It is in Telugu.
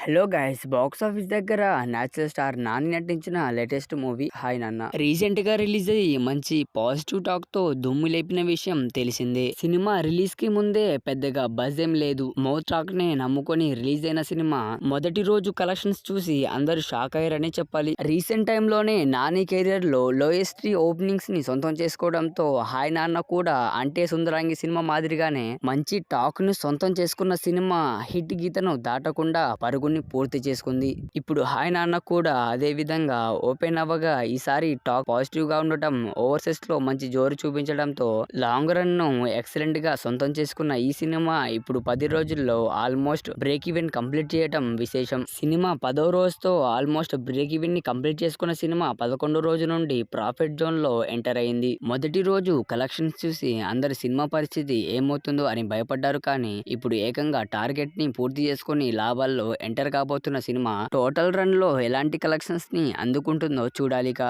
హలో గైస్, బాక్స్ ఆఫీస్ దగ్గర నేచురల్ స్టార్ నాని నటించిన లేటెస్ట్ మూవీ హాయ్ నాన్న రీసెంట్ గా రిలీజ్ అయ్యి మంచి పాజిటివ్ టాక్ తో దుమ్ము లేపిన విషయం తెలిసిందే. సినిమా రిలీజ్ కి ముందే పెద్దగా బజ్ ఏం లేదు. మౌత్ టాక్ నే నమ్ముకొని రిలీజ్ అయిన సినిమా మొదటి రోజు కలెక్షన్స్ చూసి అందరూ షాక్ అయ్యారని చెప్పాలి. రీసెంట్ టైమ్ లోనే నాని కెరియర్ లో లోయెస్ట్ ఓపెనింగ్స్ ని సొంతం చేసుకోవడంతో హాయ్ నాన్న కూడా అంటే సుందరాంగి సినిమా మాదిరిగానే మంచి టాక్ ను సొంతం చేసుకున్న సినిమా హిట్ గీతను దాటకుండా పరుగుని పూర్తి చేసుకుంది. ఇప్పుడు హాయ్ నాన్న కూడా అదే విధంగా ఓపెన్ అవ్వగా ఈసారి టాక్ పాజిటివ్ గా ఉండటం, ఓవర్సీస్ లో మంచి జోరు చూపించడంతో లాంగ్ రన్ ను ఎక్సలెంట్ గా సొంతం చేసుకున్న ఈ సినిమా ఇప్పుడు 10 రోజుల్లో ఆల్మోస్ట్ బ్రేక్ ఈవెన్ కంప్లీట్ చేయడం విశేషం. సినిమా 10వ రోజుతో ఆల్మోస్ట్ బ్రేక్ ఈవెన్ ని కంప్లీట్ చేసుకున్న సినిమా 11 రోజు నుండి ప్రాఫిట్ జోన్ లో ఎంటర్ అయింది. మొదటి రోజు కలెక్షన్స్ చూసి అందరు సినిమా పరిస్థితి ఏమవుతుందో అని భయపడ్డారు. కానీ ఇప్పుడు ఏకంగా టార్గెట్ ని పూర్తి చేసుకుని లాభాల్లో ఎంటర్ కాబోతున్న సినిమా టోటల్ రన్ లో ఎలాంటి కలెక్షన్స్ ని అందుకుంటుందో చూడాలిక.